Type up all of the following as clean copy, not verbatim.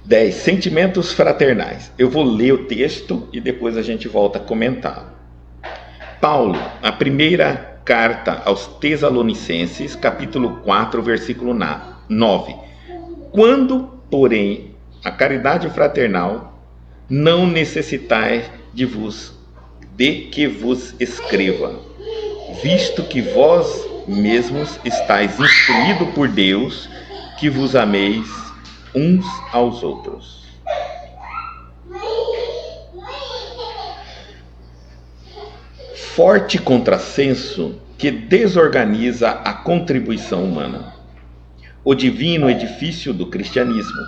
10. Sentimentos fraternais. Eu vou ler o texto e depois a gente volta a comentar. Paulo, a primeira carta aos Tessalonicenses, capítulo 4, versículo 9. Quando, porém, a caridade fraternal, não necessitais de que vos escreva, visto que vós mesmos estáis instruídos por Deus, que vos ameis uns aos outros. Forte contrassenso que desorganiza a contribuição humana. O divino edifício do cristianismo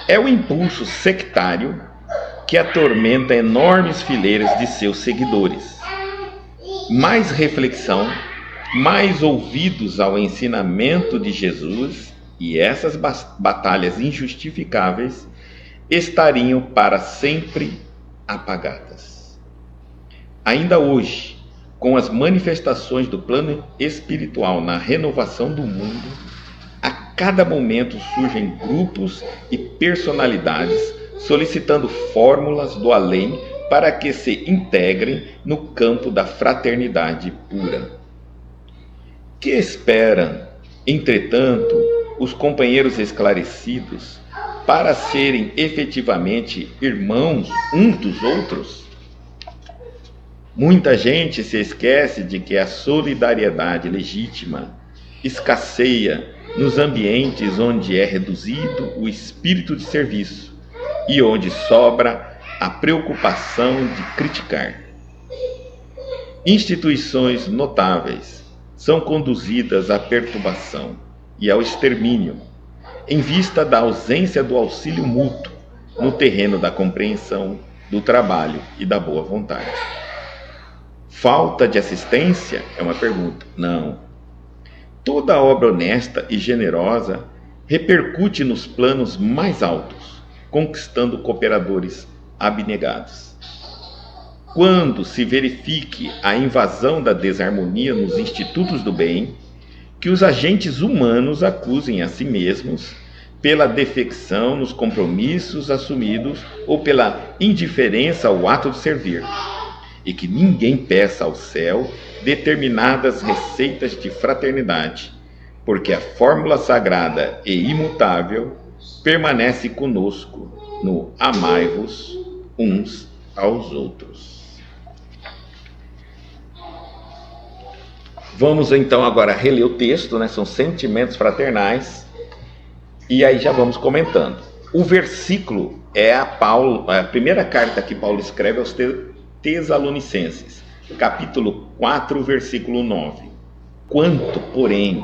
é o impulso sectário que atormenta enormes fileiras de seus seguidores. Mais reflexão, mais ouvidos ao ensinamento de Jesus, e essas batalhas injustificáveis estariam para sempre apagadas. Ainda hoje, com as manifestações do plano espiritual na renovação do mundo, a cada momento surgem grupos e personalidades solicitando fórmulas do além para que se integrem no campo da fraternidade pura. Que esperam, entretanto, os companheiros esclarecidos para serem efetivamente irmãos uns dos outros? Muita gente se esquece de que a solidariedade legítima escasseia nos ambientes onde é reduzido o espírito de serviço e onde sobra a preocupação de criticar. Instituições notáveis são conduzidas à perturbação e ao extermínio, em vista da ausência do auxílio mútuo no terreno da compreensão, do trabalho e da boa vontade. Falta de assistência é uma pergunta? Não. Toda obra honesta e generosa repercute nos planos mais altos, conquistando cooperadores abnegados. Quando se verifique a invasão da desarmonia nos institutos do bem, que os agentes humanos acusem a si mesmos pela defecção nos compromissos assumidos ou pela indiferença ao ato de servir, e que ninguém peça ao céu determinadas receitas de fraternidade, porque a fórmula sagrada e imutável permanece conosco no amai-vos uns aos outros. Vamos então agora reler o texto, né? São sentimentos fraternais, e aí já vamos comentando. O versículo é a primeira carta que Paulo escreve aos Tessalonicenses, capítulo 4, versículo 9. Quanto, porém,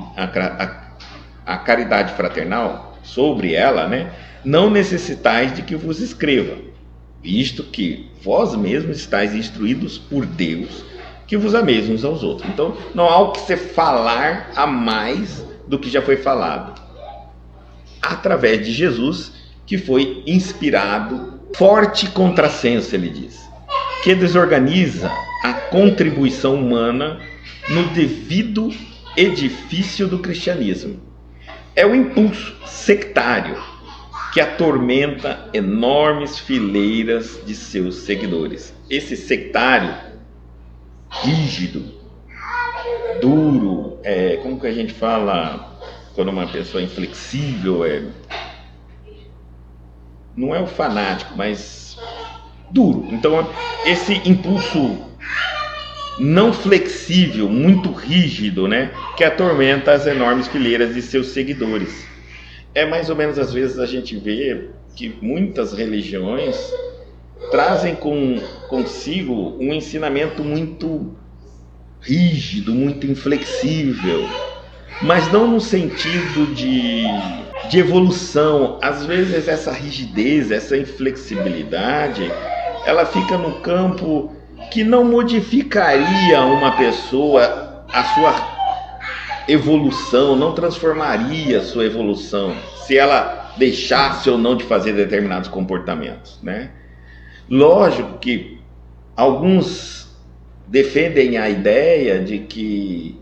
a caridade fraternal, sobre ela, né, não necessitais de que vos escreva, visto que vós mesmos estáis instruídos por Deus, que vos ameis uns aos outros. Então, não há o que se falar a mais do que já foi falado, através de Jesus, que foi inspirado. Forte contrassenso, ele diz, que desorganiza a contribuição humana no devido edifício do cristianismo. É o impulso sectário que atormenta enormes fileiras de seus seguidores. Esse sectário rígido, duro, como que a gente fala quando uma pessoa é inflexível, não é o fanático, mas duro. Então, esse impulso não flexível, muito rígido, né, que atormenta as enormes fileiras de seus seguidores. É mais ou menos, às vezes, a gente vê que muitas religiões trazem consigo um ensinamento muito rígido, muito inflexível, mas não no sentido de evolução. Às vezes essa rigidez, essa inflexibilidade, ela fica no campo que não modificaria uma pessoa, a sua evolução, não transformaria a sua evolução, se ela deixasse ou não de fazer determinados comportamentos, né? Lógico que alguns defendem a ideia de que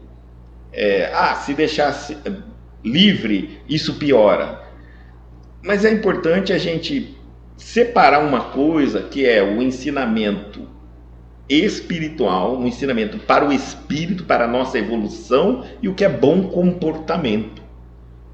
se deixasse livre, isso piora. Mas é importante a gente separar uma coisa que é o ensinamento espiritual, um ensinamento para o espírito, para a nossa evolução, e o que é bom comportamento,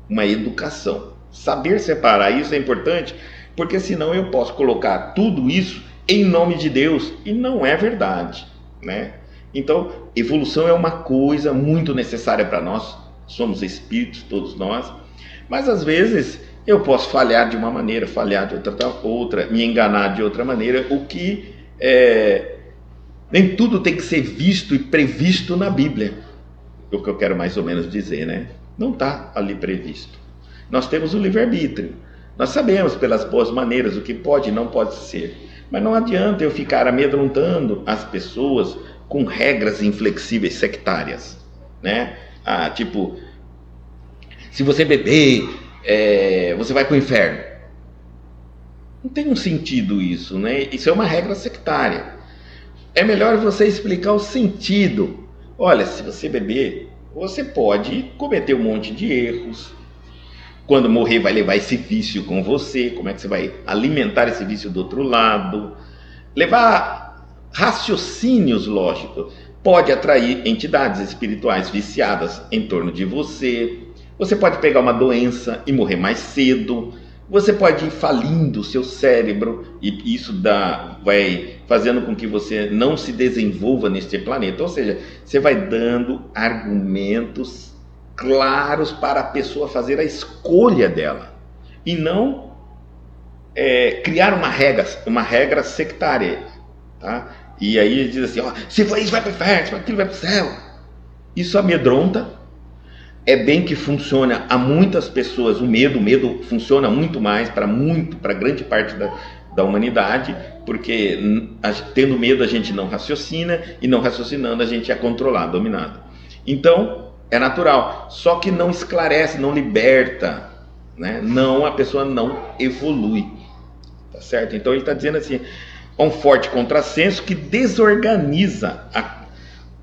uma educação. Saber separar isso é importante, porque senão eu posso colocar tudo isso em nome de Deus, e não é verdade, né? Então, evolução é uma coisa muito necessária para nós, somos espíritos, todos nós, mas às vezes eu posso falhar de uma maneira, falhar de outra, me enganar de outra maneira, o que nem tudo tem que ser visto e previsto na Bíblia. É o que eu quero mais ou menos dizer, né? Não está ali previsto. Nós temos o livre-arbítrio. Nós sabemos pelas boas maneiras o que pode e não pode ser. Mas não adianta eu ficar amedrontando as pessoas com regras inflexíveis sectárias, né? Tipo, se você beber, você vai para o inferno. Não tem um sentido isso, né? Isso é uma regra sectária. É melhor você explicar o sentido. Olha, se você beber, você pode cometer um monte de erros. Quando morrer, vai levar esse vício com você. Como é que você vai alimentar esse vício do outro lado? Levar raciocínios lógicos. Pode atrair entidades espirituais viciadas em torno de você. Você pode pegar uma doença e morrer mais cedo. Você pode ir falindo o seu cérebro, e isso vai fazendo com que você não se desenvolva neste planeta. Ou seja, você vai dando argumentos claros para a pessoa fazer a escolha dela, e não criar uma regra sectária, tá? E aí ele diz assim, se for isso vai para o inferno, se for aquilo vai para o céu. Isso amedronta. É bem que funciona a muitas pessoas, o medo funciona muito mais para grande parte da humanidade, porque tendo medo a gente não raciocina, e não raciocinando a gente é controlado, dominado. Então, é natural, só que não esclarece, não liberta, né? A pessoa não evolui, tá certo? Então ele está dizendo assim, um forte contrassenso que desorganiza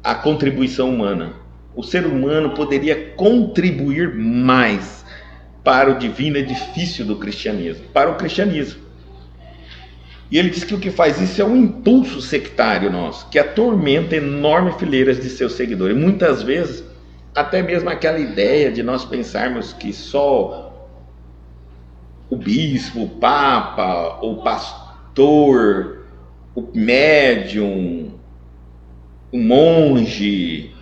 a contribuição humana. O ser humano poderia contribuir mais para o divino edifício do cristianismo, para o cristianismo. E ele diz que o que faz isso é um impulso sectário nosso, que atormenta enormes fileiras de seus seguidores. Muitas vezes, até mesmo aquela ideia de nós pensarmos que só o bispo, o papa, o pastor, o médium, o monge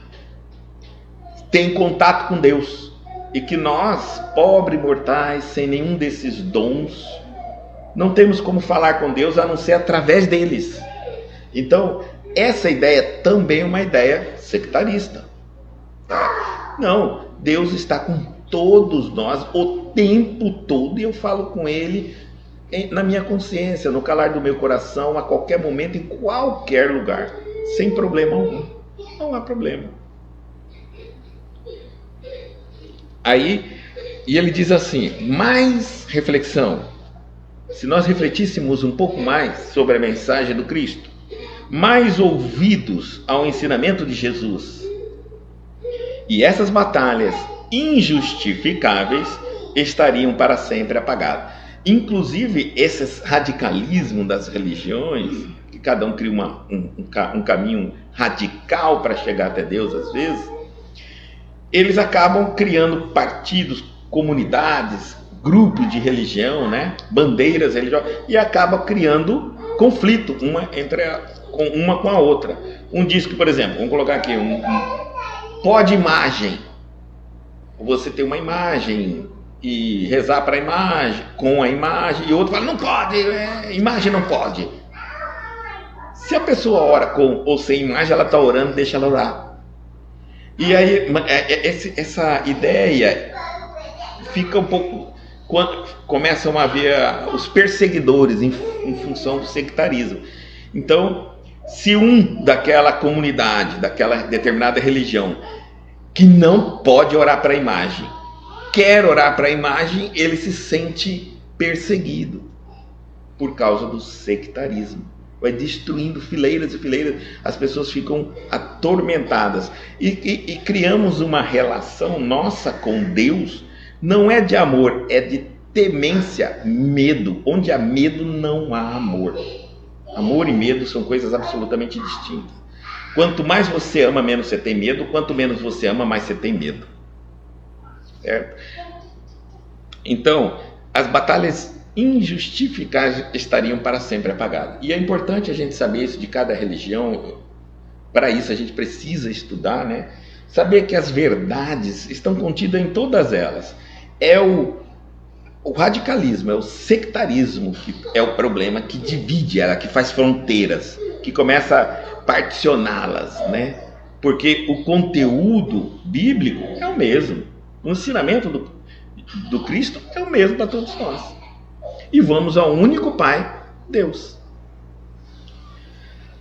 tem contato com Deus, e que nós, pobres mortais, sem nenhum desses dons, não temos como falar com Deus a não ser através deles. Então, essa ideia também é uma ideia sectarista. Não, Deus está com todos nós o tempo todo, e eu falo com Ele na minha consciência, no calar do meu coração, a qualquer momento, em qualquer lugar, sem problema algum. Não há problema. Aí, e ele diz assim, mais reflexão. Se nós refletíssemos um pouco mais sobre a mensagem do Cristo, mais ouvidos ao ensinamento de Jesus, e essas batalhas injustificáveis estariam para sempre apagadas. Inclusive, esses radicalismos das religiões, que cada um cria um caminho radical para chegar até Deus às vezes, eles acabam criando partidos, comunidades, grupos de religião, né? Bandeiras religiosas, e acabam criando conflito uma com a outra. Um diz que, por exemplo, vamos colocar aqui, pode imagem, você tem uma imagem e rezar para a imagem, com a imagem, e outro fala, não pode, imagem não pode. Se a pessoa ora com ou sem imagem, ela está orando, deixa ela orar. E aí, essa ideia fica um pouco, quando começam a haver os perseguidores em função do sectarismo. Então, se um daquela comunidade, daquela determinada religião, que não pode orar para a imagem, quer orar para a imagem, ele se sente perseguido por causa do sectarismo. Vai destruindo fileiras e fileiras, as pessoas ficam atormentadas, e criamos uma relação nossa com Deus, não é de amor, é de temência, medo. Onde há medo, não há amor. Amor e medo são coisas absolutamente distintas. Quanto mais você ama, menos você tem medo. Quanto menos você ama, mais você tem medo. Certo? Então, as batalhas injustificáveis estariam para sempre apagadas. E é importante a gente saber isso de cada religião. Para isso a gente precisa estudar, né? Saber que as verdades estão contidas em todas elas. É o radicalismo, é o sectarismo que é o problema, que divide ela, que faz fronteiras, que começa a particioná-las, né? Porque o conteúdo bíblico é o mesmo. O ensinamento do Cristo é o mesmo para todos nós. E vamos ao único Pai, Deus.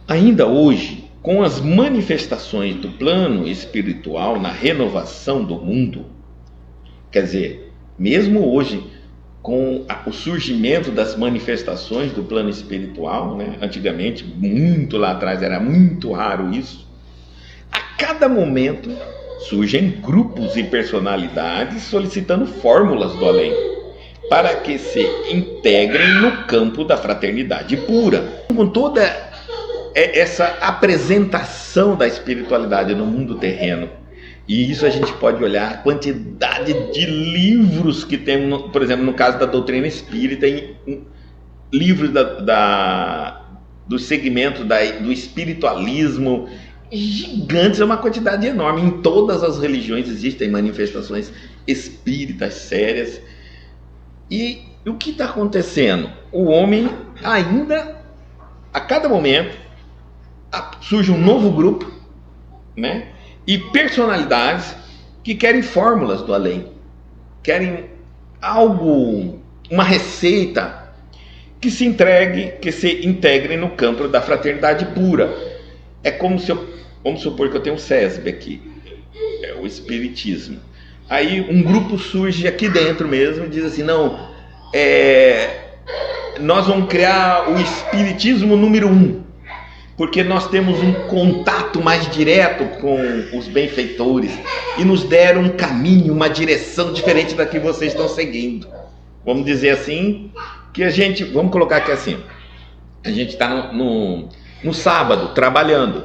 Ainda hoje, com as manifestações do plano espiritual na renovação do mundo, quer dizer, mesmo hoje, com o surgimento das manifestações do plano espiritual, né? Antigamente, muito lá atrás, era muito raro isso. A cada momento surgem grupos e personalidades solicitando fórmulas do além, para que se integrem no campo da fraternidade pura. Com toda essa apresentação da espiritualidade no mundo terreno, e isso a gente pode olhar a quantidade de livros que tem, por exemplo, no caso da doutrina espírita, livros do segmento do espiritualismo, gigantes, é uma quantidade enorme. Em todas as religiões existem manifestações espíritas sérias. E o que está acontecendo? O homem ainda, a cada momento, surge um novo grupo, né? E personalidades que querem fórmulas do além, querem algo, uma receita que se integre no campo da fraternidade pura. É como se vamos supor que eu tenho um SESB aqui, é o Espiritismo. Aí um grupo surge aqui dentro mesmo e diz assim, não, nós vamos criar o Espiritismo número 1, porque nós temos um contato mais direto com os benfeitores e nos deram um caminho, uma direção diferente da que vocês estão seguindo. Vamos dizer assim, que vamos colocar aqui assim, a gente está no sábado, trabalhando,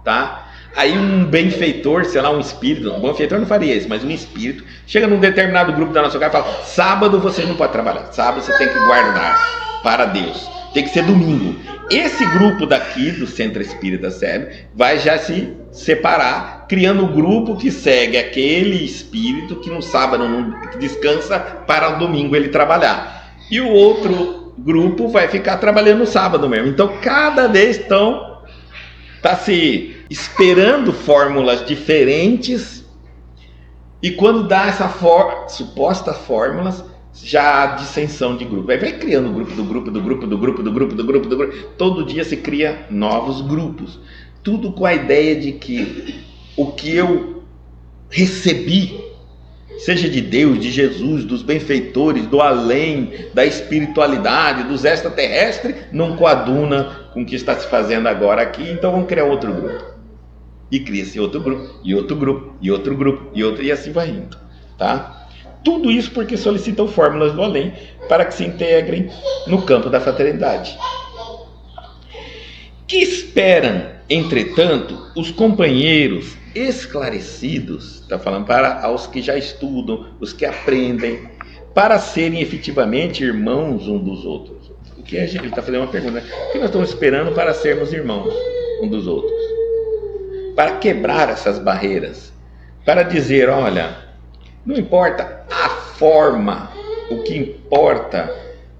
tá? Aí um benfeitor, sei lá, um espírito, um benfeitor não faria isso, mas um espírito, chega num determinado grupo da nossa casa e fala, sábado você não pode trabalhar, sábado você tem que guardar para Deus, tem que ser domingo. Esse grupo daqui, do Centro Espírita SEB, vai já se separar, criando um grupo que segue aquele espírito que no sábado não descansa para o domingo ele trabalhar. E o outro grupo vai ficar trabalhando no sábado mesmo. Então, cada vez está se esperando fórmulas diferentes, e quando dá essa suposta fórmulas, já há dissensão de grupo. Aí vai criando o grupo do grupo. Todo dia se cria novos grupos. Tudo com a ideia de que o que eu recebi, seja de Deus, de Jesus, dos benfeitores, do além, da espiritualidade, dos extraterrestres, não coaduna com o que está se fazendo agora aqui, então vamos criar outro grupo. E cria-se outro grupo, e outro grupo, e outro grupo, e assim vai indo, tá? Tudo isso porque solicitam fórmulas do além para que se integrem no campo da fraternidade. Que esperam, entretanto, os companheiros esclarecidos, está falando para os que já estudam, os que aprendem, para serem efetivamente irmãos um dos outros. O que ele está fazendo uma pergunta, né? O que nós estamos esperando para sermos irmãos um dos outros? Para quebrar essas barreiras, para dizer, olha, não importa a forma, o que importa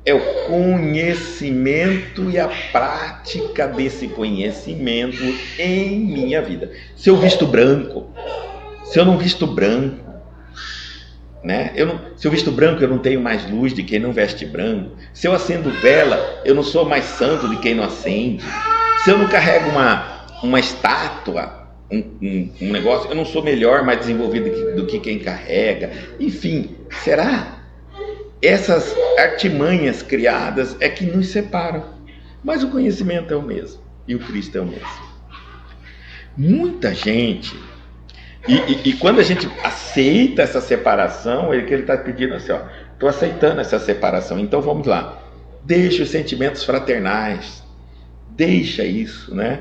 é o conhecimento e a prática desse conhecimento em minha vida. Se eu visto branco, se eu não visto branco, né? Se eu visto branco, eu não tenho mais luz de quem não veste branco. Se eu acendo vela, eu não sou mais santo de quem não acende. Se eu não carrego uma estátua, um negócio, eu não sou melhor, mais desenvolvido do que quem carrega. Enfim, será? Essas artimanhas criadas é que nos separam. Mas o conhecimento é o mesmo. E o Cristo é o mesmo. Muita gente... E quando a gente aceita essa separação, é que ele está pedindo assim, ó, Estou aceitando essa separação. Então vamos lá. Deixa os sentimentos fraternais. Deixa isso, né?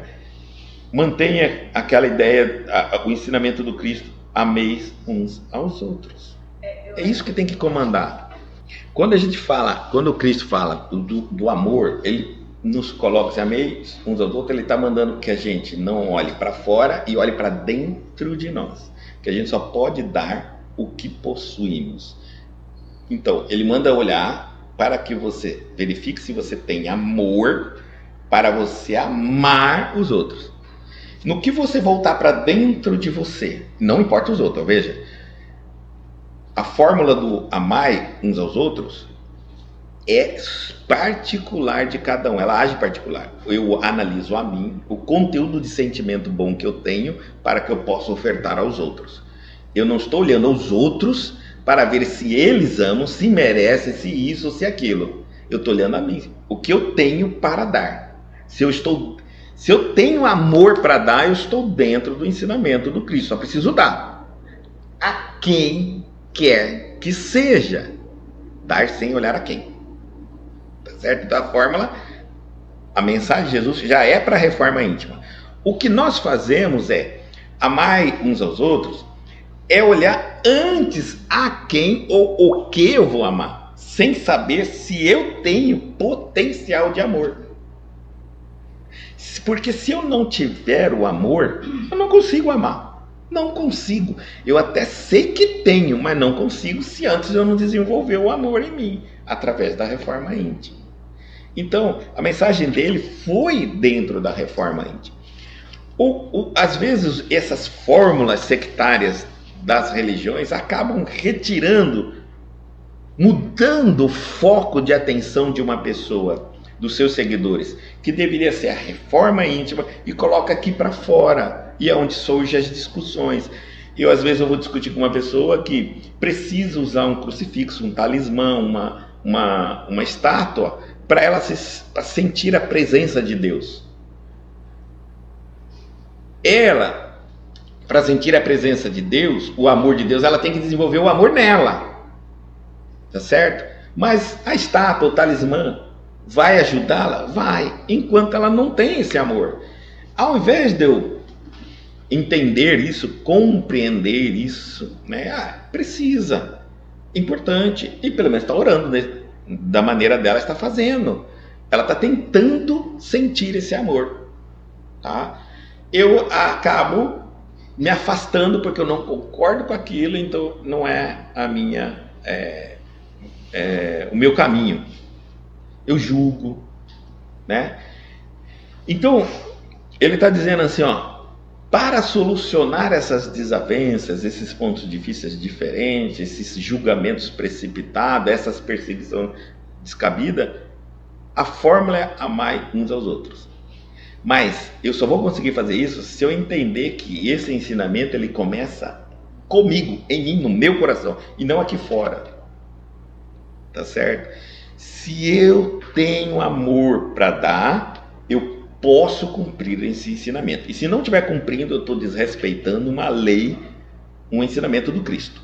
Mantenha aquela ideia, o ensinamento do Cristo. Ameis uns aos outros. É isso que tem que comandar. Quando a gente fala, quando o Cristo fala do amor, ele nos coloca assim, ameis uns aos outros, ele está mandando que a gente não olhe para fora e olhe para dentro de nós. Que a gente só pode dar o que possuímos. Então, ele manda olhar para que você verifique se você tem amor para você amar os outros. No que você voltar para dentro de você, não importa os outros, veja, a fórmula do amai uns aos outros é particular de cada um, ela age particular. Eu analiso a mim, o conteúdo de sentimento bom que eu tenho para que eu possa ofertar aos outros. Eu não estou olhando aos outros para ver se eles amam, se merecem, se isso ou se aquilo. Eu estou olhando a mim, o que eu tenho para dar. Se eu tenho amor para dar, eu estou dentro do ensinamento do Cristo. Só preciso dar a quem quer que seja. Dar sem olhar a quem. Tá certo? Então a fórmula, a mensagem de Jesus já é para a reforma íntima. O que nós fazemos é amar uns aos outros, é olhar antes a quem ou o que eu vou amar, sem saber se eu tenho potencial de amor. Porque se eu não tiver o amor, eu não consigo amar. Não consigo. Eu até sei que tenho, mas não consigo se antes eu não desenvolver o amor em mim, através da reforma íntima. Então, a mensagem dele foi dentro da reforma íntima. Às vezes, essas fórmulas sectárias das religiões acabam retirando, mudando o foco de atenção de uma pessoa, dos seus seguidores, que deveria ser a reforma íntima, e coloca aqui para fora, e é onde surgem as discussões. Às vezes eu vou discutir com uma pessoa que precisa usar um crucifixo, um talismã, uma estátua, para ela pra sentir a presença de Deus. Ela, para sentir a presença de Deus, o amor de Deus, ela tem que desenvolver o amor nela, tá certo? Mas a estátua, o talismã, vai ajudá-la? Vai, enquanto ela não tem esse amor. Ao invés de eu entender isso, compreender isso, né? Precisa, importante, e pelo menos está orando, né? Da maneira dela está fazendo. Ela está tentando sentir esse amor, tá? Eu acabo me afastando porque eu não concordo com aquilo, então não é a minha, o meu caminho. Eu julgo, né? Então, ele está dizendo assim, ó, para solucionar essas desavenças, esses pontos difíceis diferentes, esses julgamentos precipitados, essas perseguições descabidas, a fórmula é amar uns aos outros. Mas eu só vou conseguir fazer isso se eu entender que esse ensinamento ele começa comigo, em mim, no meu coração, e não aqui fora. Tá certo? Se eu tenho amor para dar, eu posso cumprir esse ensinamento. E se não estiver cumprindo, eu estou desrespeitando uma lei, um ensinamento do Cristo.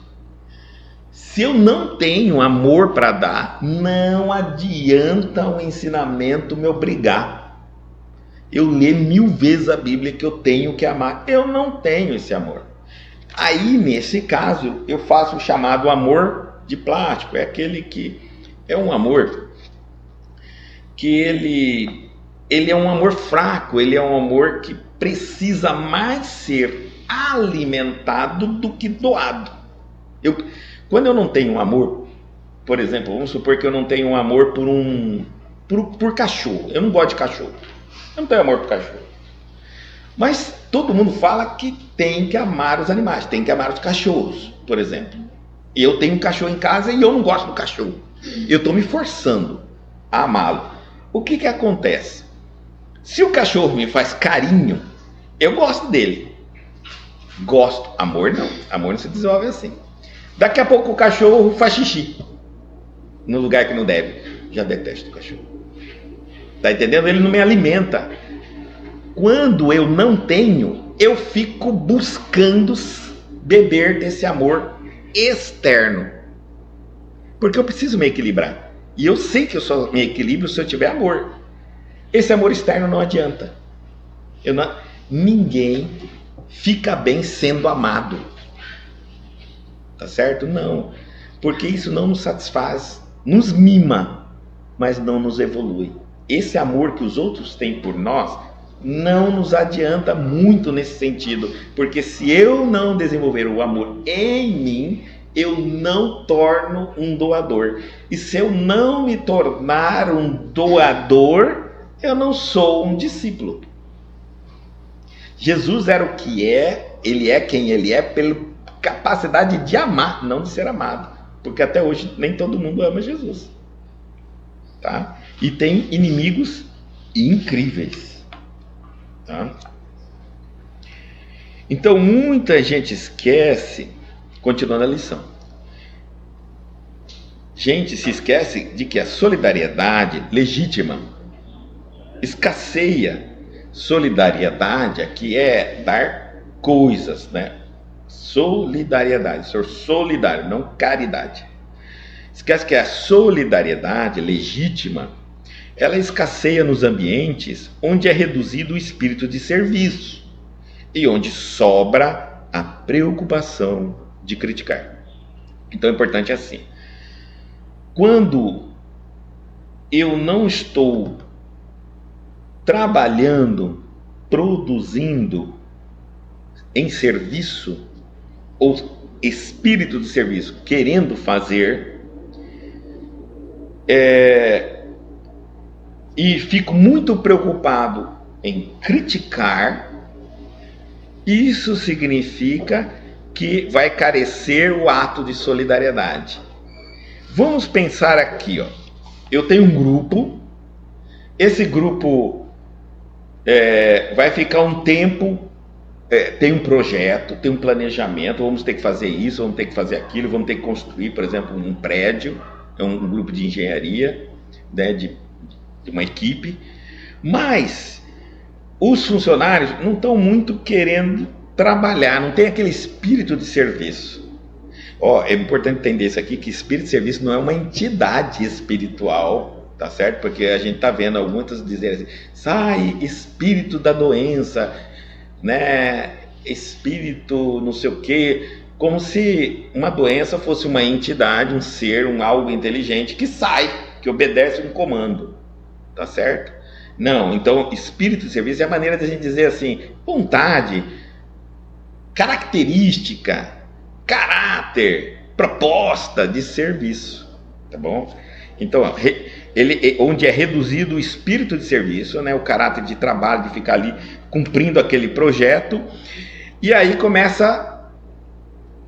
Se eu não tenho amor para dar, não adianta o ensinamento me obrigar. Eu leio 1000 vezes a Bíblia que eu tenho que amar. Eu não tenho esse amor. Aí, nesse caso, eu faço o chamado amor de plástico. É aquele que é um amor que ele é um amor fraco, ele é um amor que precisa mais ser alimentado do que doado. Quando eu não tenho um amor, por exemplo, vamos supor que eu não tenho um amor por cachorro. Eu não gosto de cachorro. Eu não tenho amor por cachorro. Mas todo mundo fala que tem que amar os animais, tem que amar os cachorros, por exemplo. Eu tenho um cachorro em casa e eu não gosto do cachorro. Eu estou me forçando a amá-lo. O que acontece? Se o cachorro me faz carinho, eu gosto dele. Gosto. Amor não. Amor não se desenvolve assim. Daqui a pouco o cachorro faz xixi no lugar que não deve. Já detesto o cachorro. Tá entendendo? Ele não me alimenta. Quando eu não tenho, eu fico buscando beber desse amor externo. Porque eu preciso me equilibrar. E eu sei que eu só me equilibro se eu tiver amor. Esse amor externo não adianta. Ninguém fica bem sendo amado. Tá certo? Não. Porque isso não nos satisfaz, nos mima, mas não nos evolui. Esse amor que os outros têm por nós não nos adianta muito nesse sentido, porque se eu não desenvolver o amor em mim, eu não torno um doador. E se eu não me tornar um doador, eu não sou um discípulo. Jesus era o que é, ele é quem ele é pela capacidade de amar, não de ser amado. Porque até hoje nem todo mundo ama Jesus. Tá? E tem inimigos incríveis. Tá? Então muita gente esquece, continuando a lição, gente se esquece de que a solidariedade legítima escasseia. Solidariedade aqui é dar coisas, né? Solidariedade, ser solidário, não caridade. Esquece que a solidariedade legítima, ela escasseia nos ambientes onde é reduzido o espírito de serviço e onde sobra a preocupação de criticar. Então é importante assim. Quando eu não estou trabalhando, produzindo em serviço, ou espírito de serviço, querendo fazer, e fico muito preocupado em criticar, isso significa que vai carecer o ato de solidariedade. Vamos pensar aqui, ó. Eu tenho um grupo, esse grupo vai ficar um tempo, tem um projeto, tem um planejamento, vamos ter que fazer isso, vamos ter que fazer aquilo, vamos ter que construir, por exemplo, um prédio, um grupo de engenharia, né, de uma equipe, mas os funcionários não estão muito querendo trabalhar, não tem aquele espírito de serviço. É importante entender isso aqui, que espírito de serviço não é uma entidade espiritual, tá certo? Porque a gente tá vendo algumas dizerem assim, sai espírito da doença, né? Espírito não sei o quê, como se uma doença fosse uma entidade, um ser, algo inteligente que sai, que obedece um comando, tá certo? Não, então espírito de serviço é a maneira de a gente dizer assim, vontade, característica, caráter, proposta de serviço, tá bom? Então, onde é reduzido o espírito de serviço, né, o caráter de trabalho, de ficar ali cumprindo aquele projeto, e aí começa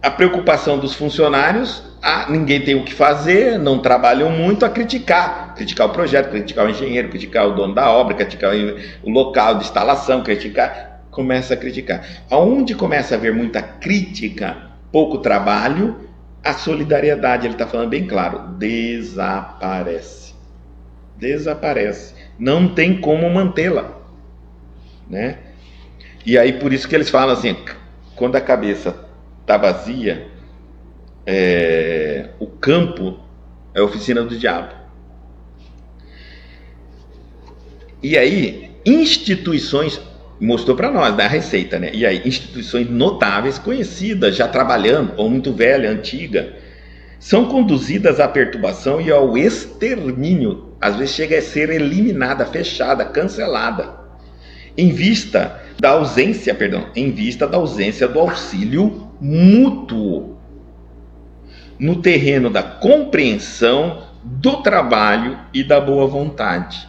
a preocupação dos funcionários, ninguém tem o que fazer, não trabalham muito, a criticar o projeto, criticar o engenheiro, criticar o dono da obra, criticar o local de instalação, começa a criticar. Aonde começa a haver muita crítica, pouco trabalho, a solidariedade, ele está falando bem claro, desaparece. Não tem como mantê-la, né? E aí por isso que eles falam assim, quando a cabeça está vazia, o campo é a oficina do diabo. E aí instituições, mostrou para nós, da receita, né? E aí, instituições notáveis, conhecidas, já trabalhando, ou muito velha, antiga, são conduzidas à perturbação e ao extermínio, às vezes chega a ser eliminada, fechada, cancelada, em vista da ausência do auxílio mútuo, no terreno da compreensão, do trabalho e da boa vontade.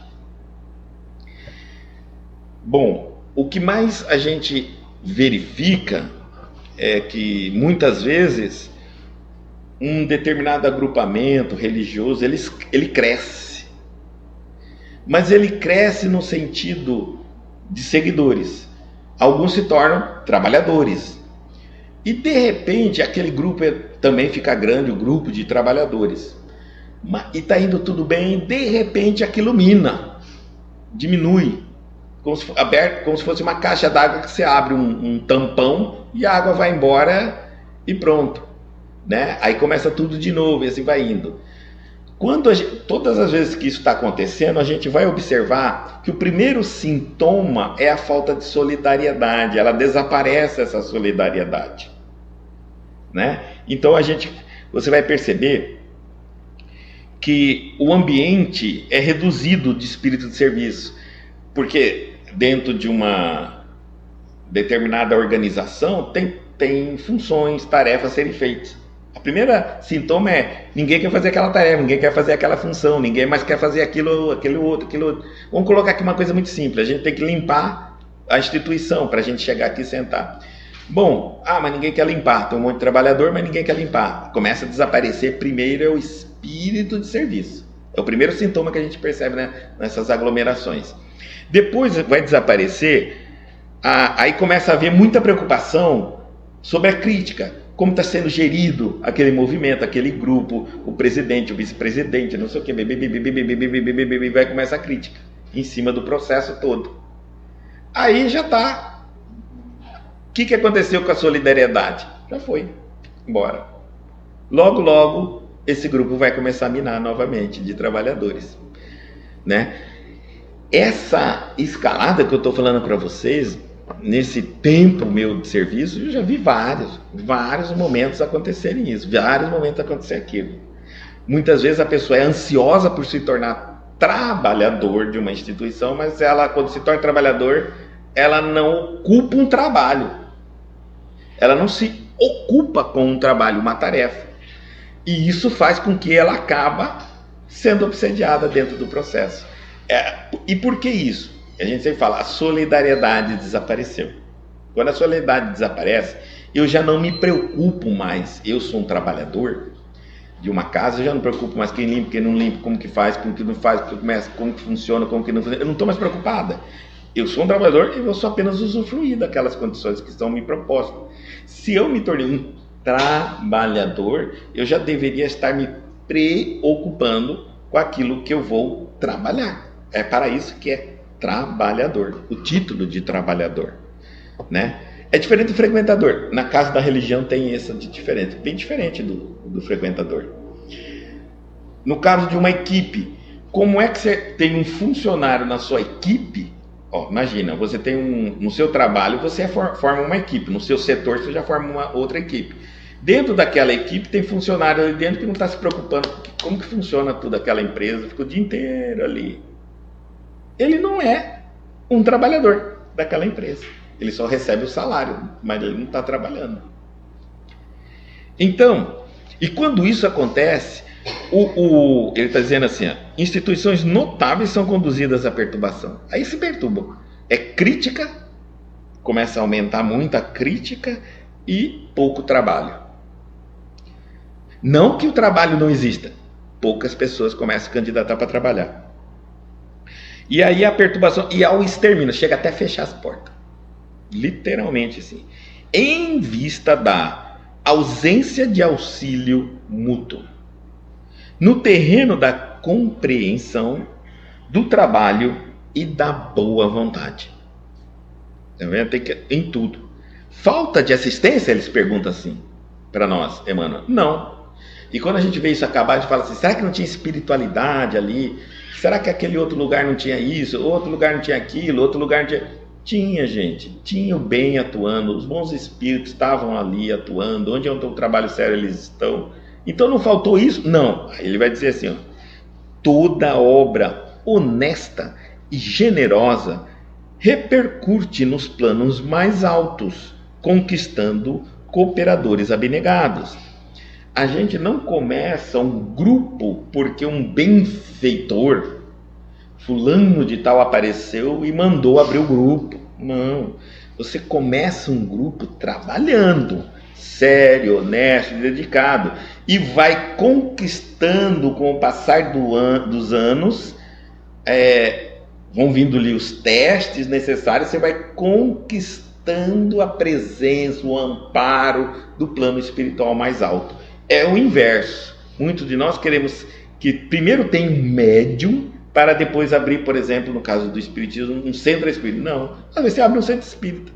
Bom, o que mais a gente verifica é que muitas vezes um determinado agrupamento religioso ele cresce, mas ele cresce no sentido de seguidores. Alguns se tornam trabalhadores e de repente aquele grupo também fica grande, o grupo de trabalhadores, e está indo tudo bem, de repente aquilo mina, diminui. Como se fosse uma caixa d'água que você abre um tampão e a água vai embora e pronto, né? Aí começa tudo de novo e assim vai indo. Todas as vezes que isso está acontecendo, a gente vai observar que o primeiro sintoma é a falta de solidariedade, ela desaparece essa solidariedade, né? Então você vai perceber que o ambiente é reduzido de espírito de serviço, porque dentro de uma determinada organização tem funções, tarefas a serem feitas. A primeira sintoma é: ninguém quer fazer aquela tarefa, ninguém quer fazer aquela função, ninguém mais quer fazer aquilo outro. Vamos colocar aqui uma coisa muito simples: a gente tem que limpar a instituição para a gente chegar aqui e sentar. Bom, mas ninguém quer limpar, tem um monte de trabalhador, mas ninguém quer limpar. Começa a desaparecer. Primeiro é o espírito de serviço. É o primeiro sintoma que a gente percebe, né, nessas aglomerações. Depois vai desaparecer, aí começa a haver muita preocupação sobre a crítica. Como está sendo gerido aquele movimento, aquele grupo, o presidente, o vice-presidente, não sei o que, vai começar a crítica em cima do processo todo. Aí já está. O que aconteceu com a solidariedade? Já foi embora. Logo, esse grupo vai começar a minar novamente de trabalhadores, né? Essa escalada que eu estou falando para vocês, nesse tempo meu de serviço, eu já vi vários momentos acontecerem isso, vários momentos acontecer aquilo. Muitas vezes a pessoa é ansiosa por se tornar trabalhador de uma instituição, mas ela, quando se torna trabalhador, ela não ocupa um trabalho. Ela não se ocupa com um trabalho, uma tarefa. E isso faz com que ela acaba sendo obsediada dentro do processo. E por que isso? A gente sempre fala, a solidariedade desapareceu. Quando a solidariedade desaparece, eu já não me preocupo mais. Eu sou um trabalhador de uma casa, eu já não me preocupo mais quem limpa, quem não limpa, como que faz, como que não faz, como que funciona, como que não funciona. Eu não estou mais preocupada. Eu sou um trabalhador e eu só apenas usufruir daquelas condições que estão me propostas. Se eu me tornei um trabalhador, eu já deveria estar me preocupando com aquilo que eu vou trabalhar. É para isso que é trabalhador, o título de trabalhador, né? É diferente do frequentador. Na casa da religião tem essa de diferente, bem diferente do frequentador. No caso de uma equipe, como é que você tem um funcionário na sua equipe? Imagina, você tem no seu trabalho você forma uma equipe, no seu setor você já forma uma outra equipe. Dentro daquela equipe tem funcionário ali dentro que não está se preocupando com como que funciona toda aquela empresa, fica o dia inteiro ali. Ele não é um trabalhador daquela empresa. Ele só recebe o salário, mas ele não está trabalhando. Então, e quando isso acontece, ele está dizendo assim, instituições notáveis são conduzidas à perturbação. Aí se perturbam. É crítica, começa a aumentar muito a crítica e pouco trabalho. Não que o trabalho não exista. Poucas pessoas começam a candidatar para trabalhar. E aí a perturbação, e ao extermínio, chega até a fechar as portas. Literalmente assim. Em vista da ausência de auxílio mútuo. No terreno da compreensão, do trabalho e da boa vontade. Tá vendo? Tem que, em tudo. Falta de assistência, eles perguntam assim, para nós, Emmanuel. Não. E quando a gente vê isso acabar, a gente fala assim, será que não tinha espiritualidade ali? Será que aquele outro lugar não tinha isso? Outro lugar não tinha aquilo? Outro lugar não tinha... Tinha, gente. Tinha o bem atuando. Os bons espíritos estavam ali atuando. Onde é o trabalho sério eles estão. Então não faltou isso? Não. Aí ele vai dizer assim, toda obra honesta e generosa repercute nos planos mais altos, conquistando cooperadores abnegados. A gente não começa um grupo porque um benfeitor, fulano de tal, apareceu e mandou abrir o grupo. Não. Você começa um grupo trabalhando, sério, honesto, dedicado, e vai conquistando com o passar dos anos, vão vindo-lhe os testes necessários, você vai conquistando a presença, o amparo do plano espiritual mais alto. É o inverso. Muitos de nós queremos que primeiro tenha um médium para depois abrir, por exemplo, no caso do espiritismo, um centro espírita. Não, às vezes você abre um centro espírita.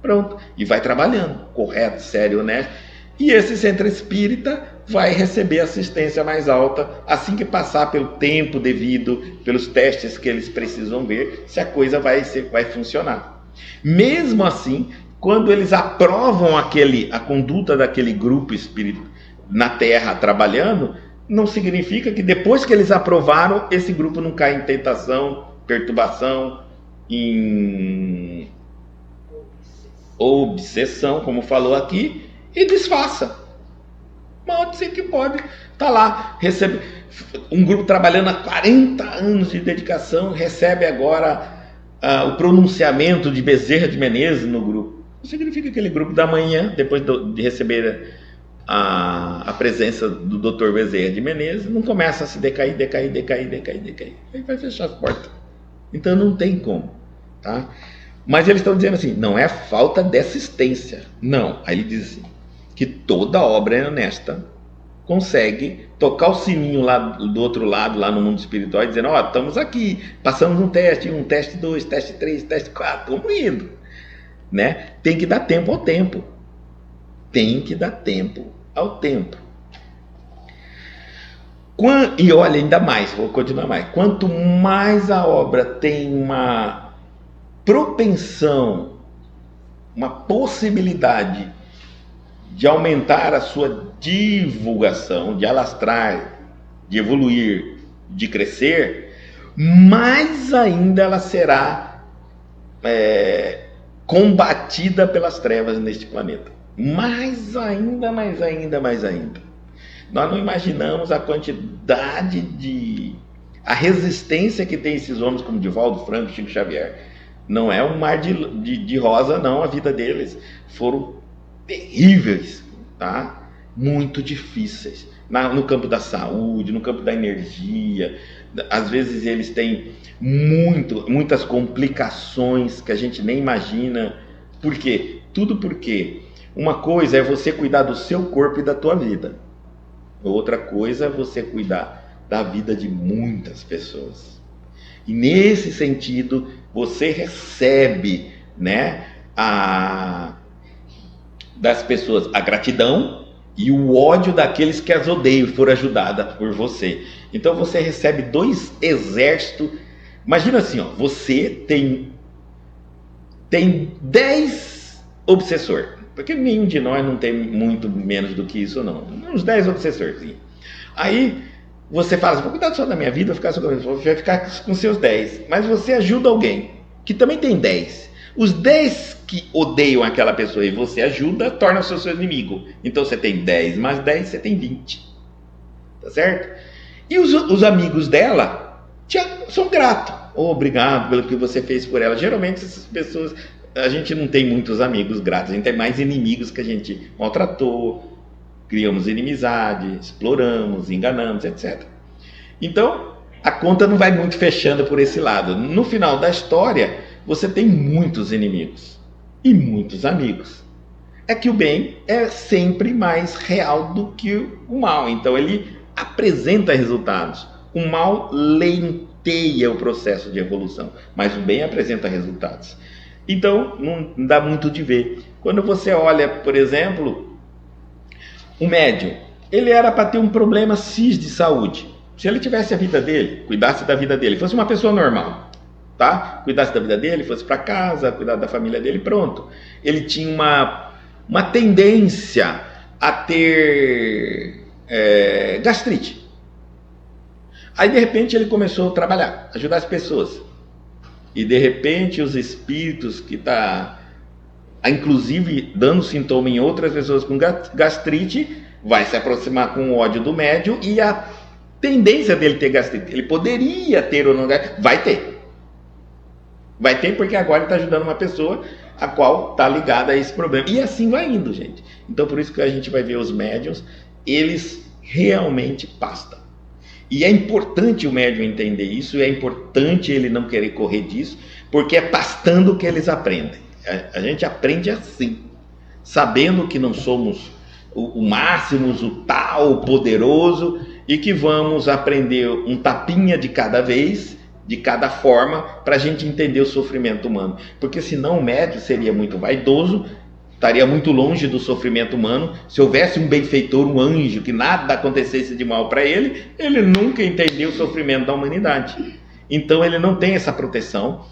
Pronto. E vai trabalhando, correto, sério, honesto. E esse centro espírita vai receber assistência mais alta assim que passar pelo tempo devido, pelos testes que eles precisam ver, se a coisa vai funcionar. Mesmo assim, quando eles aprovam a conduta daquele grupo espírita na Terra trabalhando, não significa que depois que eles aprovaram, esse grupo não cai em tentação, perturbação, em obsessão, como falou aqui, e desfaça. Pode ser que pode estar lá, recebe um grupo trabalhando há 40 anos de dedicação, recebe agora o pronunciamento de Bezerra de Menezes no grupo. Não significa que aquele grupo da manhã, depois de receber a presença do Dr. Bezerra de Menezes, não começa a se decair. Aí vai fechar as portas. Então não tem como, tá? Mas eles estão dizendo assim, não é falta de assistência, não. Aí ele diz assim, que toda obra honesta consegue tocar o sininho lá do outro lado, lá no mundo espiritual, e dizendo, estamos aqui, passamos um teste 1, teste 2, teste 3, teste 4, estamos indo, né? Tem que dar tempo ao tempo. E olha, ainda mais, vou continuar mais. Quanto mais a obra tem uma propensão, uma possibilidade de aumentar a sua divulgação, de alastrar, de evoluir, de crescer, mais ainda ela será combatida pelas trevas neste planeta. Mais ainda. Nós não imaginamos a quantidade a resistência que tem esses homens como Divaldo Franco, Chico Xavier. Não é um mar de rosa, não. A vida deles foram terríveis, tá? Muito difíceis. No campo da saúde, no campo da energia. Às vezes eles têm muitas complicações que a gente nem imagina. Por quê? Tudo porque uma coisa é você cuidar do seu corpo e da tua vida. Outra coisa é você cuidar da vida de muitas pessoas. E nesse sentido, você recebe, né, das pessoas a gratidão e o ódio daqueles que as odeiam, foram ajudadas por você. Então você recebe 2 exércitos. Imagina assim, você tem 10 obsessores. Porque nenhum de nós não tem muito menos do que isso, não. Uns 10 obsessores. Aí você fala assim, vou cuidar só da minha vida, vou ficar com seus 10. Mas você ajuda alguém que também tem 10. Os 10 que odeiam aquela pessoa e você ajuda, torna-se o seu inimigo. Então você tem 10 mais 10, você tem 20. Tá certo? E os amigos dela são gratos. Obrigado pelo que você fez por ela. Geralmente essas pessoas... A gente não tem muitos amigos gratos, a gente tem mais inimigos que a gente maltratou, criamos inimizade, exploramos, enganamos, etc. Então, a conta não vai muito fechando por esse lado. No final da história, você tem muitos inimigos e muitos amigos. É que o bem é sempre mais real do que o mal, então ele apresenta resultados. O mal lenteia o processo de evolução, mas o bem apresenta resultados. Então, não dá muito de ver. Quando você olha, por exemplo, o médium, ele era para ter um problema X de saúde. Se ele tivesse a vida dele, cuidasse da vida dele, fosse uma pessoa normal, tá? Cuidasse da vida dele, fosse para casa, cuidar da família dele, pronto. Ele tinha uma tendência a ter gastrite. Aí, de repente, ele começou a trabalhar, ajudar as pessoas. E de repente os espíritos que inclusive dando sintoma em outras pessoas com gastrite, vai se aproximar com o ódio do médium e a tendência dele ter gastrite, ele poderia ter ou não, vai ter porque agora ele está ajudando uma pessoa a qual está ligada a esse problema. E assim vai indo, gente. Então por isso que a gente vai ver os médiuns, eles realmente pastam. E é importante o médium entender isso, é importante ele não querer correr disso, porque é pastando que eles aprendem. A gente aprende assim, sabendo que não somos o máximo, o tal, o poderoso, e que vamos aprender um tapinha de cada vez, de cada forma, para a gente entender o sofrimento humano. Porque senão o médium seria muito vaidoso, estaria muito longe do sofrimento humano. Se houvesse um benfeitor, um anjo, que nada acontecesse de mal para ele, ele nunca entendia o sofrimento da humanidade. Então ele não tem essa proteção.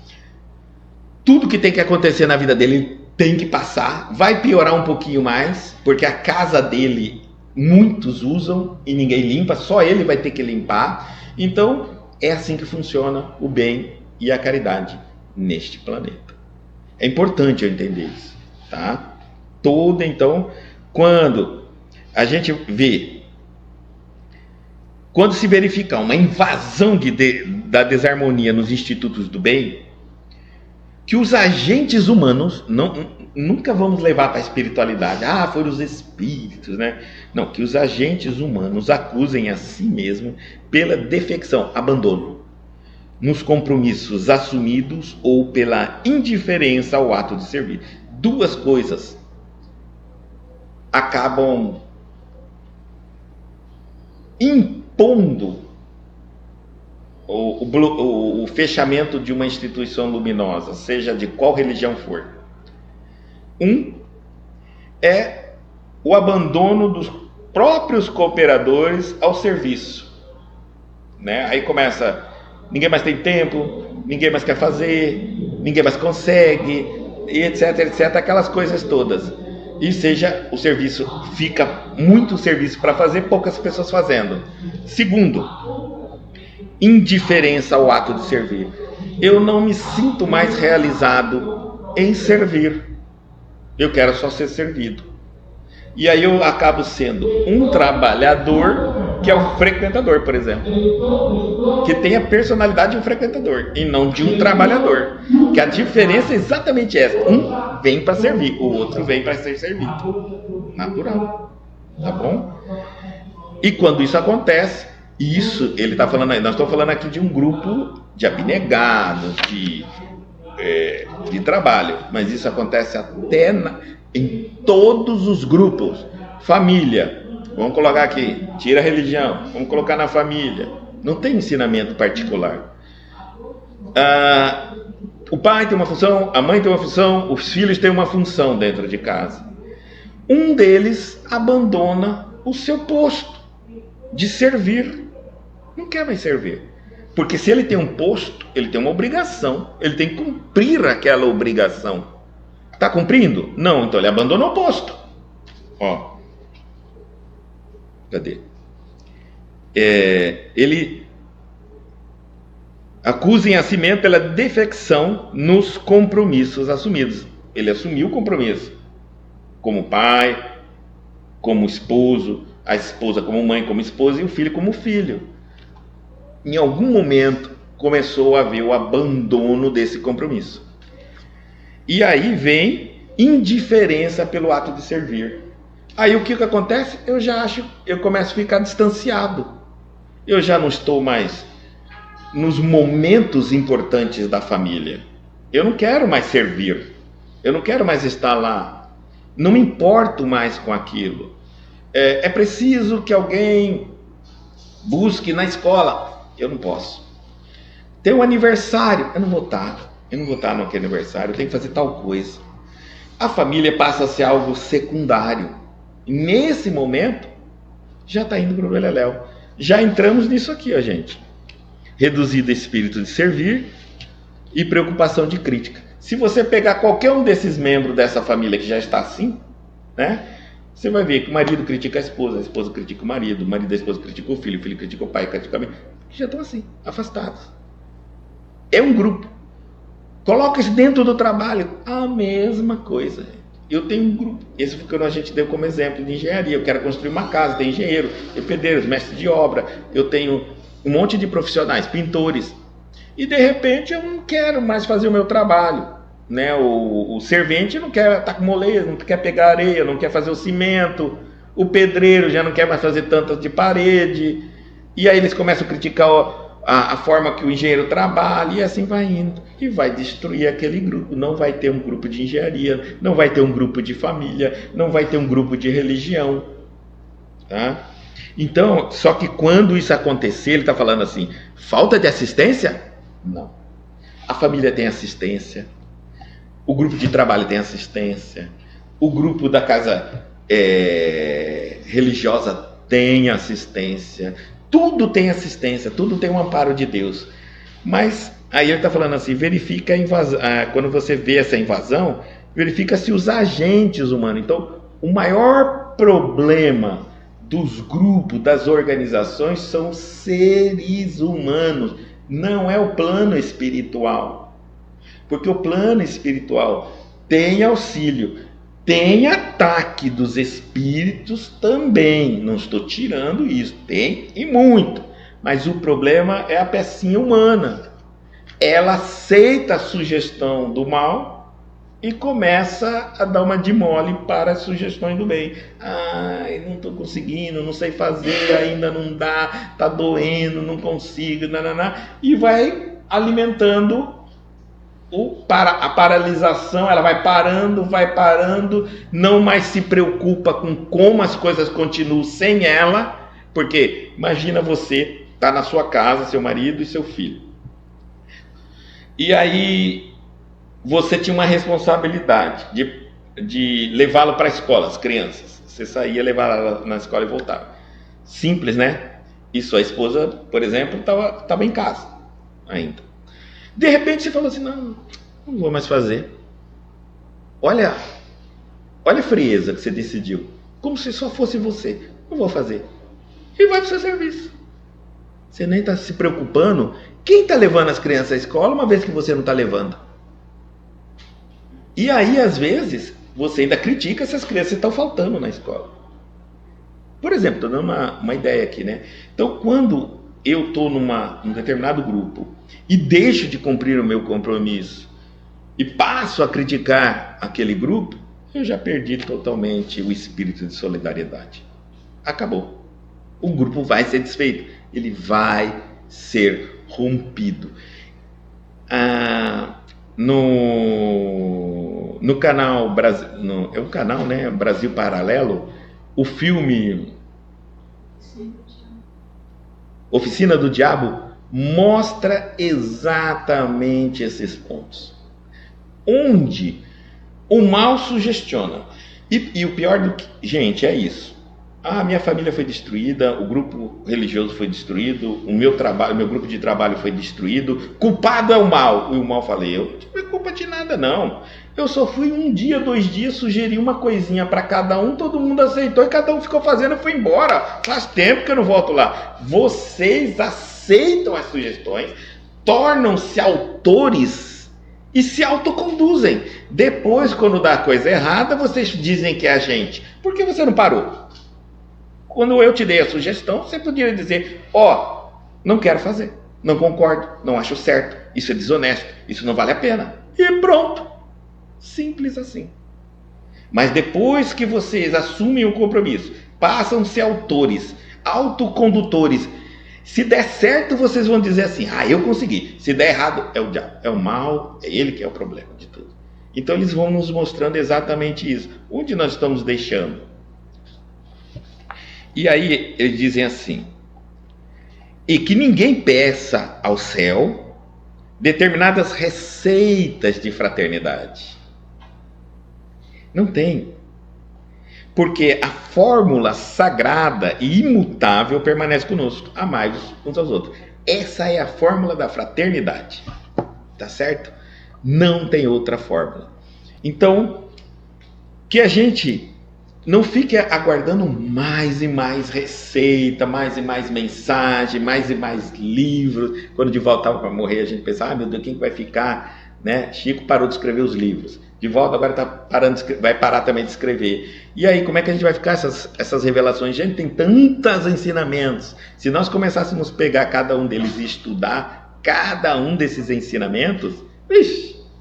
Tudo que tem que acontecer na vida dele tem que passar. Vai piorar um pouquinho mais, porque a casa dele muitos usam e ninguém limpa, só ele vai ter que limpar. Então é assim que funciona o bem e a caridade neste planeta. É importante eu entender isso, tá? Então, quando a gente vê, quando se verificar uma invasão da desarmonia nos institutos do bem, que os agentes humanos, nunca vamos levar para a espiritualidade, foram os espíritos, né? Não, que os agentes humanos acusem a si mesmo pela defecção, abandono, nos compromissos assumidos ou pela indiferença ao ato de servir. Duas coisas acabam impondo o fechamento de uma instituição luminosa, seja de qual religião for. Um é o abandono dos próprios cooperadores ao serviço, né? Aí começa, ninguém mais tem tempo, ninguém mais quer fazer, ninguém mais consegue, e etc, etc, aquelas coisas todas. E seja, o serviço, fica muito serviço para fazer, poucas pessoas fazendo. Segundo, indiferença ao ato de servir. Eu não me sinto mais realizado em servir. Eu quero só ser servido. E aí eu acabo sendo um trabalhador que é o frequentador, por exemplo, que tem a personalidade de um frequentador e não de um trabalhador. Que a diferença é exatamente essa: um vem para servir, o outro vem para ser servido. Natural, tá bom? E quando isso acontece, isso ele está falando aí, nós estamos falando aqui de um grupo de abnegados, de trabalho, mas isso acontece até em todos os grupos. Família, vamos colocar aqui, tira a religião, vamos colocar na família. Não tem ensinamento particular. O pai tem uma função, a mãe tem uma função, os filhos têm uma função dentro de casa. Um deles abandona o seu posto de servir, não quer mais servir, porque se ele tem um posto, ele tem uma obrigação, ele tem que cumprir aquela obrigação. Está cumprindo? Não, então ele abandonou o posto. Cadê? Ele acusem a si mesmo pela defecção nos compromissos assumidos. Ele assumiu o compromisso como pai, como esposo, a esposa como mãe, como esposa, e o filho como filho. Em algum momento começou a haver o abandono desse compromisso. E aí vem indiferença pelo ato de servir. Aí o que acontece? Eu começo a ficar distanciado. Eu já não estou mais nos momentos importantes da família. Eu não quero mais servir. Eu não quero mais estar lá. Não me importo mais com aquilo. É preciso que alguém busque na escola. Eu não posso. Tem um aniversário. Eu não vou estar naquele aniversário. Eu tenho que fazer tal coisa. A família passa a ser algo secundário. E nesse momento, já está indo para o beleléu. Já entramos nisso aqui, ó, gente. Reduzido espírito de servir e preocupação de crítica. Se você pegar qualquer um desses membros dessa família que já está assim, né? Você vai ver que o marido critica a esposa critica o marido da esposa critica o filho critica o pai, critica a mãe. Já estão assim, afastados. É um grupo. Coloca isso dentro do trabalho, a mesma coisa. Eu tenho um grupo, esse foi o que a gente deu como exemplo de engenharia. Eu quero construir uma casa, tem engenheiro, tem pedreiros, mestre de obra, eu tenho um monte de profissionais, pintores. E de repente eu não quero mais fazer o meu trabalho, né? O servente não quer estar com moleiro, não quer pegar areia, não quer fazer o cimento. O pedreiro já não quer mais fazer tantas de parede. E aí eles começam a criticar a forma que o engenheiro trabalha, e assim vai indo, e vai destruir aquele grupo. Não vai ter um grupo de engenharia, não vai ter um grupo de família, não vai ter um grupo de religião, tá? Então, só que quando isso acontecer, ele está falando assim, falta de assistência? Não. A família tem assistência, o grupo de trabalho tem assistência, O grupo da casa religiosa tem assistência, tudo tem assistência, tudo tem um amparo de Deus. Mas aí ele está falando assim, verifica a invasão, quando você vê essa invasão, verifica se os agentes humanos. Então, o maior problema dos grupos, das organizações, são seres humanos, não é o plano espiritual. Porque o plano espiritual tem auxílio, tem ataque dos espíritos também, não estou tirando isso, tem e muito, mas o problema é a pecinha humana. Ela aceita a sugestão do mal e começa a dar uma de mole para as sugestões do bem. Ai, não estou conseguindo, não sei fazer, ainda não dá, está doendo, não consigo, e vai alimentando a paralisação. Ela vai parando, não mais se preocupa com como as coisas continuam sem ela, porque imagina você está na sua casa, seu marido e seu filho, e aí você tinha uma responsabilidade de levá-lo para a escola, as crianças, você saía, levava na escola e voltava, simples, né? E sua esposa, por exemplo, estava em casa ainda. De repente você falou assim, não vou mais fazer. Olha a frieza que você decidiu, como se só fosse você. Não vou fazer. E vai para o seu serviço. Você nem está se preocupando. Quem está levando as crianças à escola, uma vez que você não está levando? E aí, às vezes, você ainda critica se as crianças estão faltando na escola. Por exemplo, estou dando uma ideia aqui, né? Então, quando eu estou num determinado grupo e deixo de cumprir o meu compromisso e passo a criticar aquele grupo, eu já perdi totalmente o espírito de solidariedade. Acabou. O grupo vai ser desfeito, ele vai ser rompido. No canal Brasil, é um canal, né, Brasil Paralelo, o filme Oficina do Diabo mostra exatamente esses pontos, onde o mal sugestiona. E o pior do que, gente, é isso. Minha família foi destruída, o grupo religioso foi destruído, o meu grupo de trabalho foi destruído, culpado é o mal. E o mal fala, eu não tive culpa de nada não. Eu só fui 1 dia, 2 dias, sugeri uma coisinha para cada um, todo mundo aceitou e cada um ficou fazendo e foi embora. Faz tempo que eu não volto lá. Vocês aceitam as sugestões, tornam-se autores e se autoconduzem. Depois, quando dá coisa errada, vocês dizem que é a gente. Por que você não parou? Quando eu te dei a sugestão, você podia dizer, não quero fazer, não concordo, não acho certo, isso é desonesto, isso não vale a pena. E pronto. Simples assim. Mas depois que vocês assumem o compromisso, passam-se autores, autocondutores. Se der certo, vocês vão dizer assim, eu consegui. Se der errado, é o diabo, é o mal, é ele que é o problema de tudo. Então eles vão nos mostrando exatamente isso. Onde nós estamos deixando? E aí eles dizem assim, e que ninguém peça ao céu determinadas receitas de fraternidade. Não tem. Porque a fórmula sagrada e imutável permanece conosco. Amai-vos uns aos outros. Essa é a fórmula da fraternidade. Tá certo? Não tem outra fórmula. Então, que a gente não fique aguardando mais e mais receita, mais e mais mensagem, mais e mais livros. Quando de volta estava para morrer, a gente pensa, meu Deus, quem vai ficar? Né? Chico parou de escrever os livros. De volta agora vai parar também de escrever. E aí, como é que a gente vai ficar essas revelações? Gente, tem tantos ensinamentos. Se nós começássemos a pegar cada um deles e estudar cada um desses ensinamentos,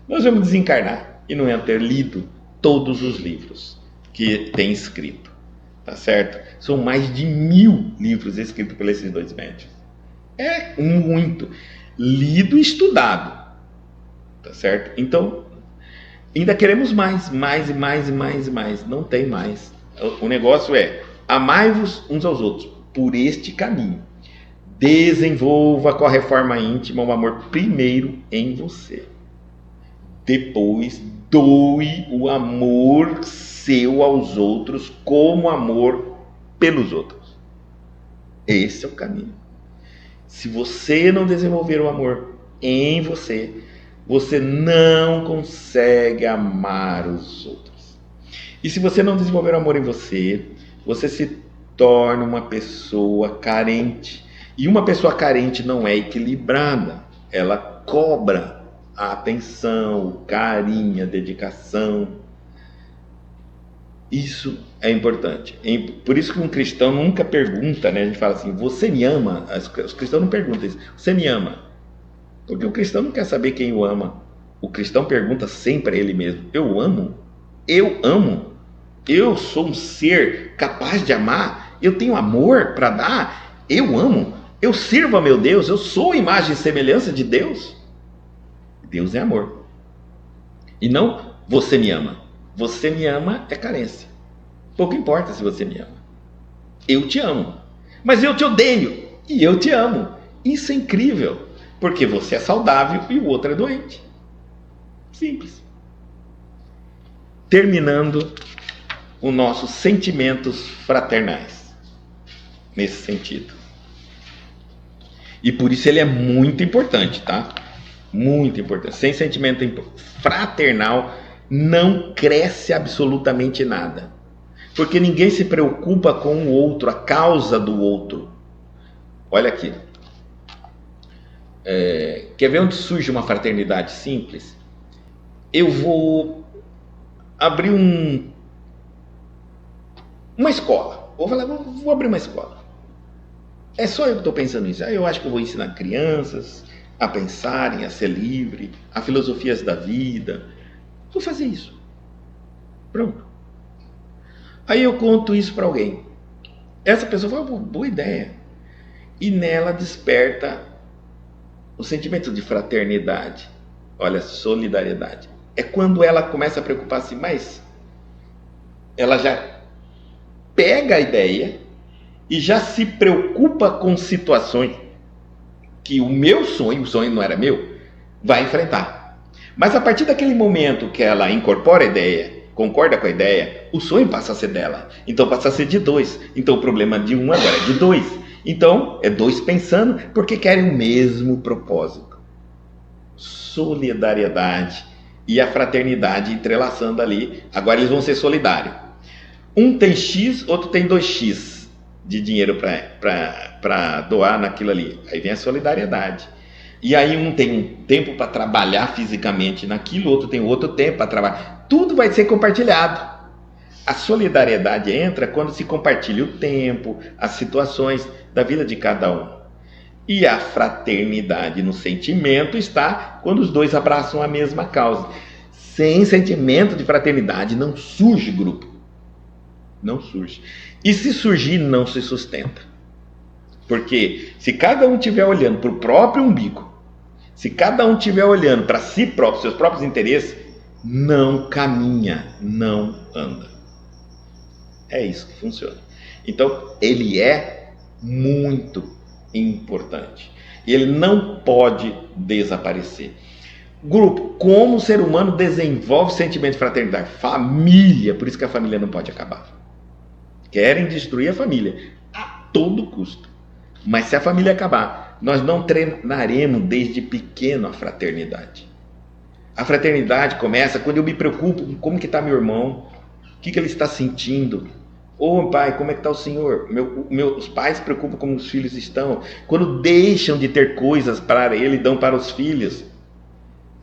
nós vamos desencarnar e não ter lido todos os livros que tem escrito. Tá certo? São mais de 1000 livros escritos por esses 2 médiuns. É muito. Lido e estudado. Tá certo? Então, ainda queremos mais. Não tem mais. O negócio é, amai-vos uns aos outros por este caminho. Desenvolva com a reforma íntima o amor primeiro em você. Depois, doe o amor seu aos outros como amor pelos outros. Esse é o caminho. Se você não desenvolver o amor em você, você não consegue amar os outros. E se você não desenvolver o amor em você, você se torna uma pessoa carente. E uma pessoa carente não é equilibrada. Ela cobra a atenção, o carinho, a dedicação. Isso é importante. Por isso que um cristão nunca pergunta, né? A gente fala assim, você me ama? Os cristãos não perguntam isso. Você me ama? Porque o cristão não quer saber quem o ama. O cristão pergunta sempre a ele mesmo, eu amo? Eu amo? Eu sou um ser capaz de amar? Eu tenho amor para dar? Eu amo? Eu sirvo a meu Deus? Eu sou a imagem e semelhança de Deus? Deus é amor. E não você me ama. Você me ama é carência. Pouco importa se você me ama. Eu te amo. Mas eu te odeio. E eu te amo. Isso é incrível. Porque você é saudável e o outro é doente. Simples. Terminando os nossos sentimentos fraternais. Nesse sentido. E por isso ele é muito importante, tá? Muito importante. Sem sentimento fraternal não cresce absolutamente nada. Porque ninguém se preocupa com o outro, a causa do outro. Olha aqui. Quer ver onde surge uma fraternidade simples? Eu vou abrir uma escola. Vou abrir uma escola. É só eu que estou pensando nisso. Eu acho que eu vou ensinar crianças a pensarem, a ser livre, a filosofias da vida. Vou fazer isso. Pronto. Aí eu conto isso para alguém. Essa pessoa fala, boa ideia. E nela desperta o sentimento de fraternidade. Olha, solidariedade. É quando ela começa a preocupar-se mais. Ela já pega a ideia e já se preocupa com situações que o sonho não era meu, vai enfrentar. Mas a partir daquele momento que ela incorpora a ideia, concorda com a ideia, o sonho passa a ser dela. Então passa a ser de dois. Então o problema de um agora é de dois. Então é dois pensando porque querem o mesmo propósito. Solidariedade e a fraternidade entrelaçando ali. Agora eles vão ser solidários. Um tem X, outro tem 2X de dinheiro para doar naquilo ali. Aí vem a solidariedade. E aí um tem um tempo para trabalhar fisicamente naquilo, outro tem outro tempo para trabalhar. Tudo vai ser compartilhado. A solidariedade entra quando se compartilha o tempo, as situações da vida de cada um. E a fraternidade no sentimento está quando os dois abraçam a mesma causa. Sem sentimento de fraternidade não surge grupo. Não surge. E se surgir, não se sustenta. Porque se cada um estiver olhando para o próprio umbigo, se cada um estiver olhando para si próprio, seus próprios interesses, não caminha, não anda. É isso que funciona. Então, ele é muito importante. Ele não pode desaparecer. Grupo, como o ser humano desenvolve sentimento de fraternidade? Família, por isso que a família não pode acabar. Querem destruir a família a todo custo. Mas se a família acabar, nós não treinaremos desde pequeno a fraternidade. A fraternidade começa quando eu me preocupo com como que está meu irmão, o que ele está sentindo. Ô pai, como é que está o senhor? Meus pais se preocupam como os filhos estão. Quando deixam de ter coisas para ele, dão para os filhos.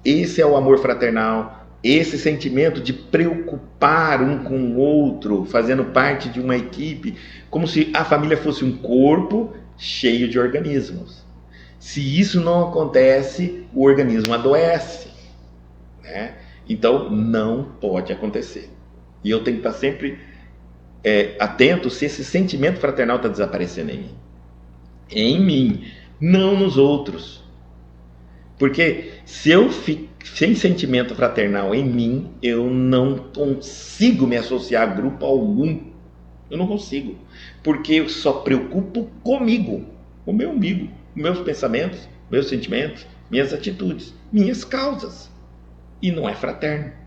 Esse é o amor fraternal. Esse sentimento de preocupar um com o outro, fazendo parte de uma equipe, como se a família fosse um corpo cheio de organismos. Se isso não acontece, o organismo adoece, né? Então não pode acontecer. E eu tenho que estar sempre atento se esse sentimento fraternal está desaparecendo em mim. Em mim, não nos outros. Porque se eu fico sem sentimento fraternal em mim, eu não consigo me associar a grupo algum. Eu não consigo. Porque eu só preocupo comigo, o meu umbigo, meus pensamentos, meus sentimentos, minhas atitudes, minhas causas. e não é fraterno.